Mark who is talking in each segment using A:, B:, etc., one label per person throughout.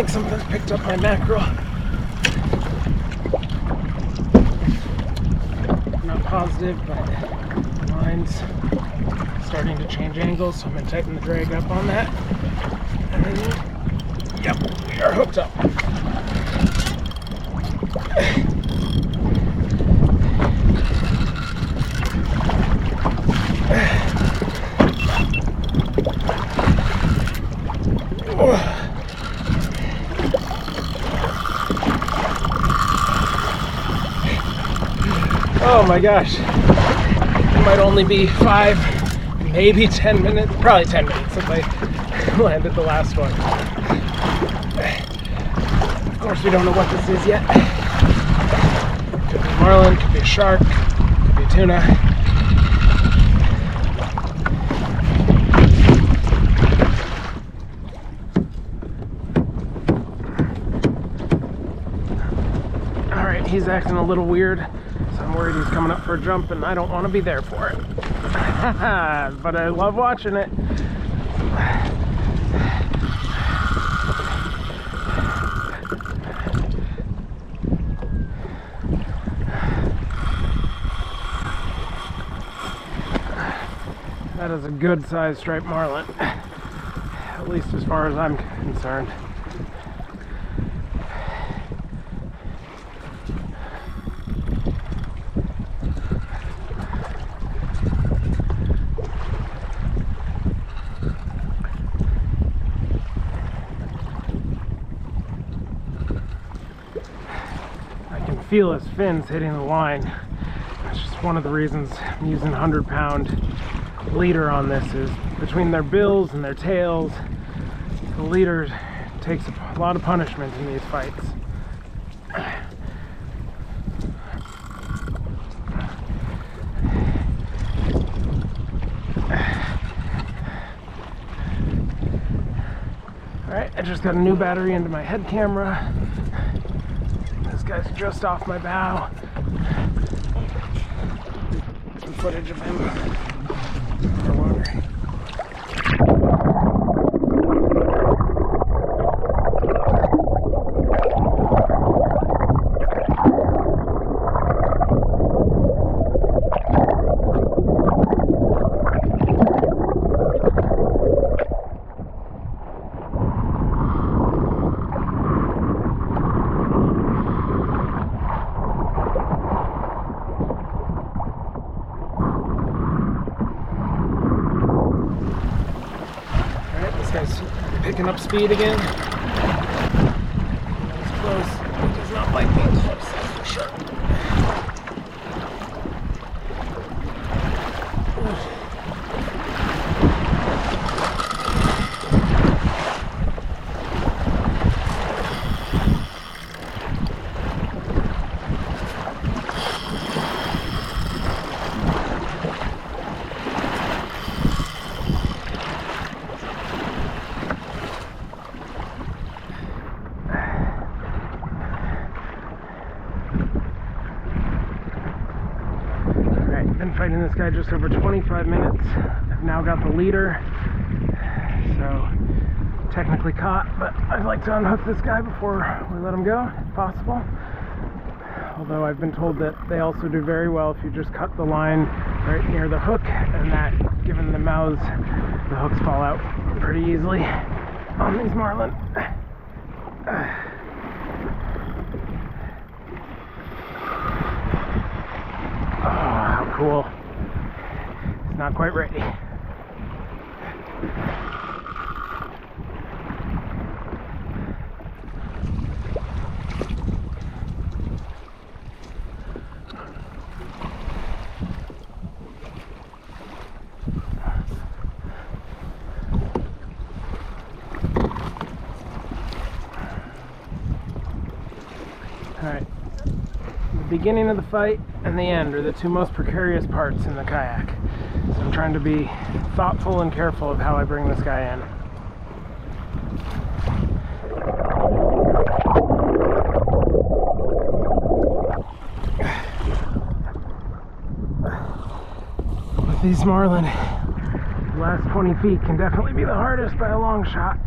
A: think something's picked up my mackerel. Not positive, but the line's starting to change angles, so I'm going to tighten the drag up on that. And then, yep, we are hooked up. Oh my gosh, it might only be 5, maybe 10 minutes, probably 10 minutes since I landed the last one. Of course, we don't know what this is yet. Could be marlin, could be a shark, could be a tuna. Alright, he's acting a little weird. I'm worried he's coming up for a jump and I don't want to be there for it. But I love watching it. That is a good sized striped marlin, at least as far as I'm concerned. Feel his fins hitting the line. That's just one of the reasons I'm using 100-pound leader on this, is between their bills and their tails, the leader takes a lot of punishment in these fights. Alright, I just got a new battery into my head camera. This guy's just off my bow. Some footage of him underwater. Picking up speed again. He's close. He does not like being close, that's for sure. Been fighting this guy just over 25 minutes. I've now got the leader, so technically caught, but I'd like to unhook this guy before we let him go, if possible. Although I've been told that they also do very well if you just cut the line right near the hook, and that, given the mouths, the hooks fall out pretty easily on these marlin. Cool. It's not quite ready. All right. The beginning of the fight and the end are the two most precarious parts in the kayak. So I'm trying to be thoughtful and careful of how I bring this guy in. With these marlin, the last 20 feet can definitely be the hardest by a long shot.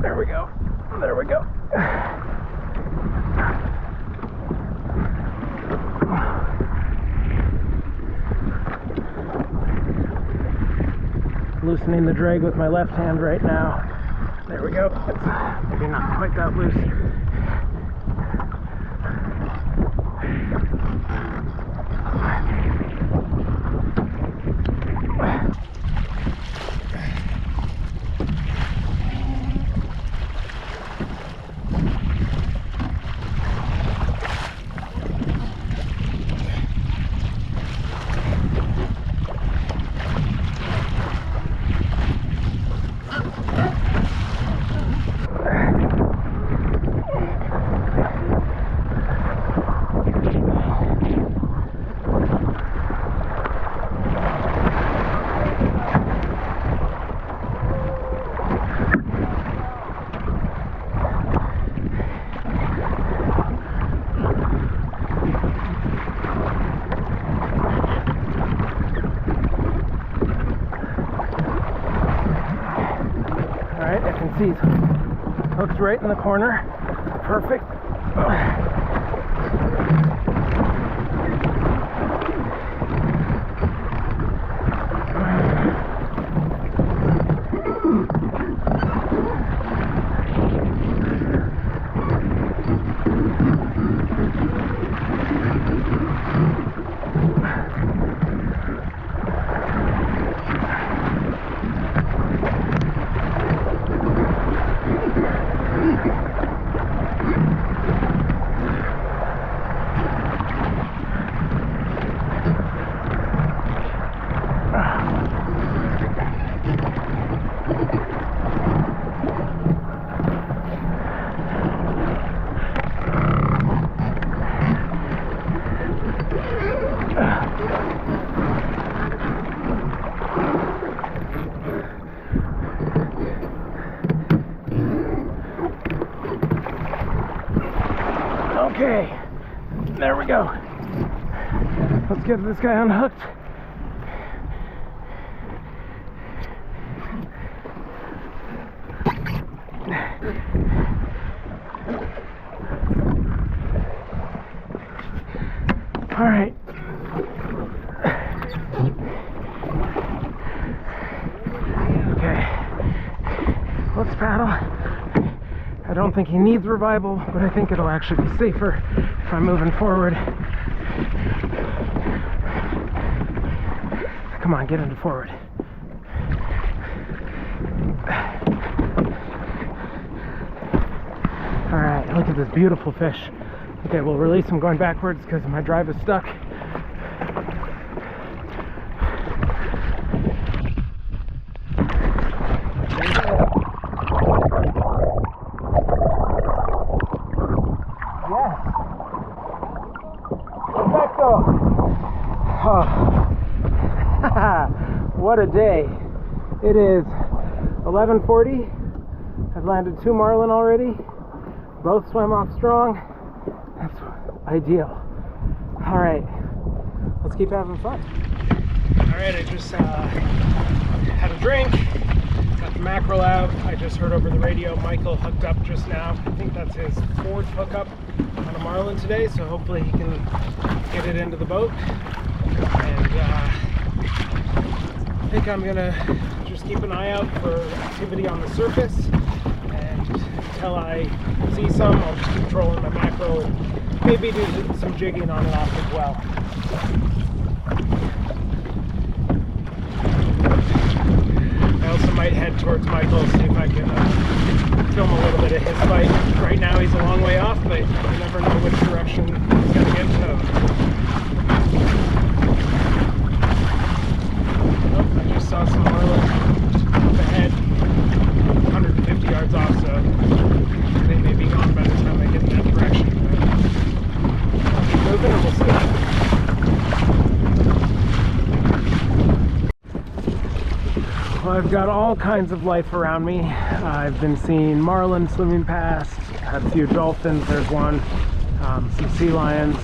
A: There we go. There we go. Loosening the drag with my left hand right now. There we go. It's maybe not quite that loose. See, hooked right in the corner. Perfect. Okay, there we go. Let's get this guy unhooked. All right. Okay, let's paddle. I don't think he needs revival, but I think it'll actually be safer if I'm moving forward. Come on, get into forward. All right, look at this beautiful fish. Okay, we'll release him going backwards because my drive is stuck. What a day. It is 11:40. I've landed 2 Marlin already. Both swam off strong. That's ideal. All right, let's keep having fun. All right, I just had a drink, got the mackerel out. I just heard over the radio Michael hooked up just now. I think that's his 4th hookup on a Marlin today, so hopefully he can get it into the boat. And I think I'm gonna just keep an eye out for activity on the surface, and until I see some, I'll just keep trolling my mackerel and maybe do some jigging on and off as well. I also might head towards Michael, see if I can film a little bit of his fight. Right now he's a long way off, but you never know which direction he's going to get towed. I just saw some Marlin up ahead, 150 yards off, so they may be gone by the time I get in that direction. But I'll keep moving and we'll see. Well, I've got all kinds of life around me. I've been seeing Marlin swimming past, a few dolphins, there's one, some sea lions.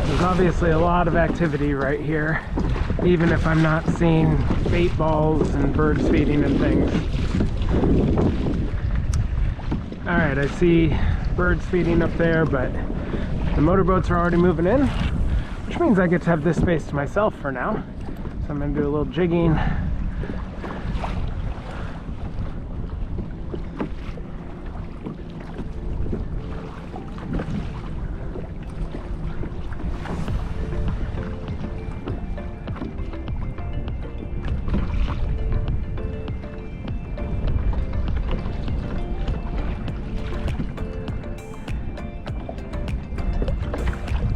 A: There's obviously a lot of activity right here, even if I'm not seeing bait balls and birds feeding and things. Alright, I see birds feeding up there, but the motorboats are already moving in, which means I get to have this space to myself for now. So I'm going to do a little jigging.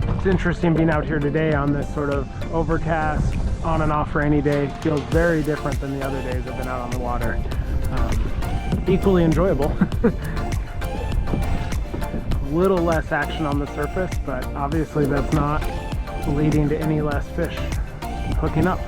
A: It's interesting being out here today on this sort of overcast, on and off rainy day. Feels very different than the other days I've been out on the water. Equally enjoyable. A little less action on the surface, but obviously that's not leading to any less fish hooking up.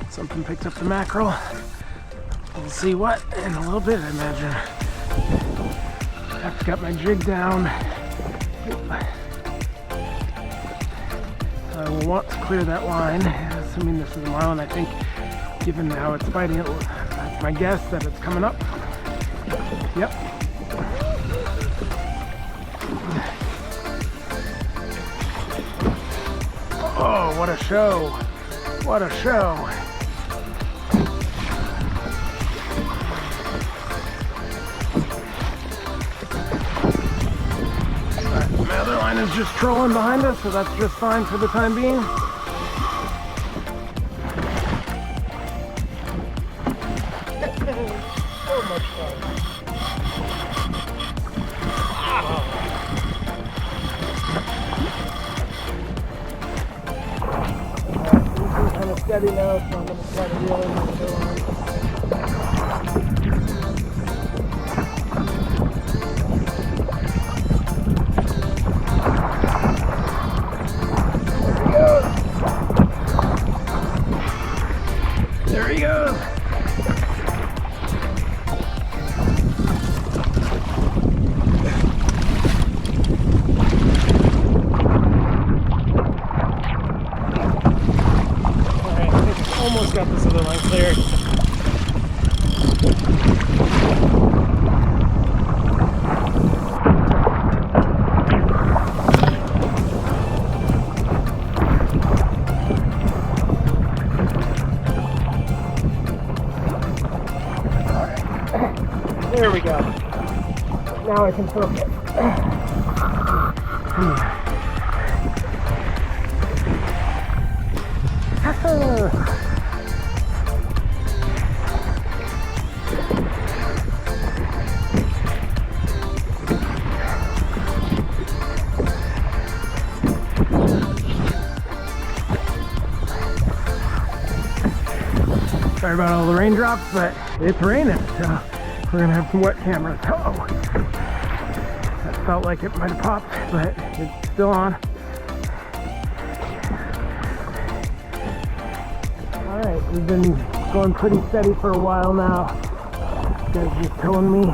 A: Something picked up the mackerel. We'll see what in a little bit, I imagine. I've got my jig down. I will want to clear that line, assuming this is a marlin. I think, given how it's fighting, that's my guess that it's coming up. Yep. Oh, what a show! What a show! My other line is just trolling behind us, so that's just fine for the time being. So much fun. These are kind of steady now, so I'm going to try to reel in the other line. There he goes. Alright, I think I almost got this other line cleared. There we go. Now I can focus. Sorry about all the raindrops, but it's raining, so we're gonna have some wet cameras. Oh, that felt like it might have popped, but it's still on. All right, we've been going pretty steady for a while now. This guy's just towing me.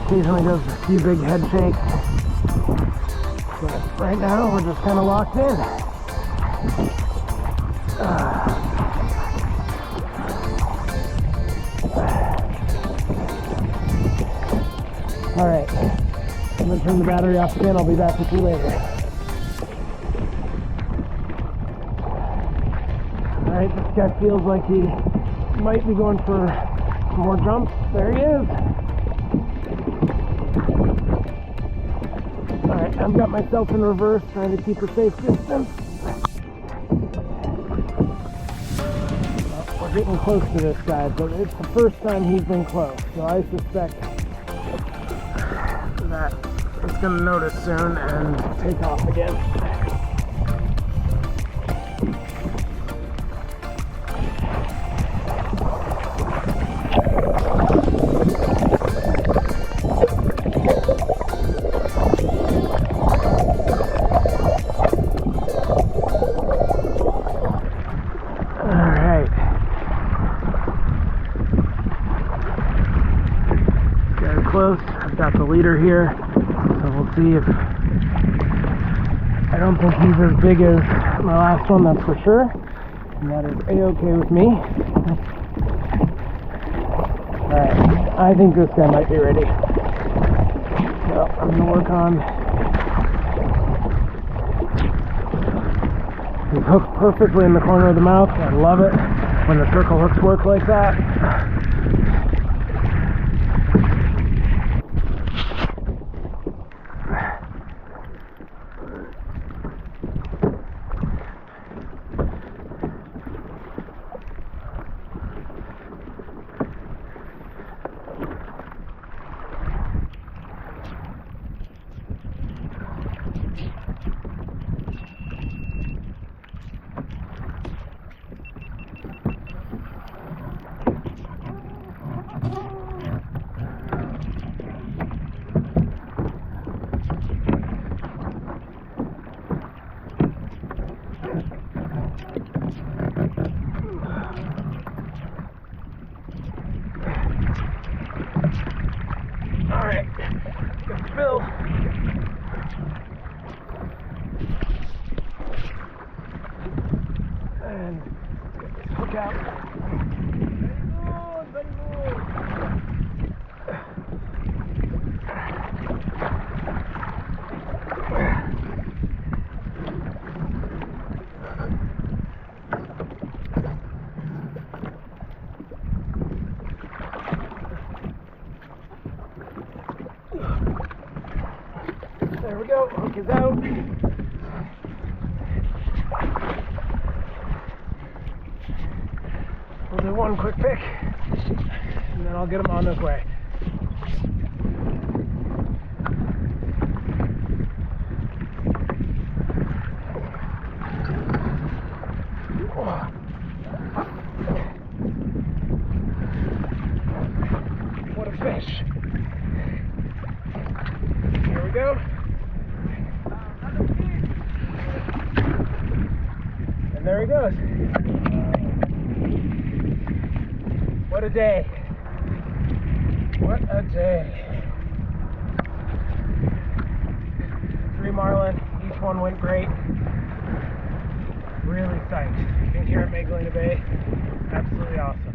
A: Occasionally does a few big head shakes, but right now we're just kind of locked in. Alright, I'm going to turn the battery off again. I'll be back with you later. Alright, this guy feels like he might be going for some more jumps. There he is. Alright, I've got myself in reverse, trying to keep a safe distance. Well, we're getting close to this guy, but it's the first time he's been close, so I suspect that it's going to notice soon and take off again. Close. I've got the leader here, so we'll see if... I don't think he's as big as my last one, that's for sure, and that is a-okay with me. Alright, I think this guy might be ready. So I'm going to work on... He's hooked perfectly in the corner of the mouth. I love it when the circle hooks work like that. Alright, good fill. And get this hook out. Very good, very good. There we go, hook is out. We'll do one quick pick, and then I'll get him on his way. What a fish. Here we go. And there he goes. What a day. What a day. 3 Marlin, each one went great. Really psyched. Being here at Magdalena Bay, absolutely awesome.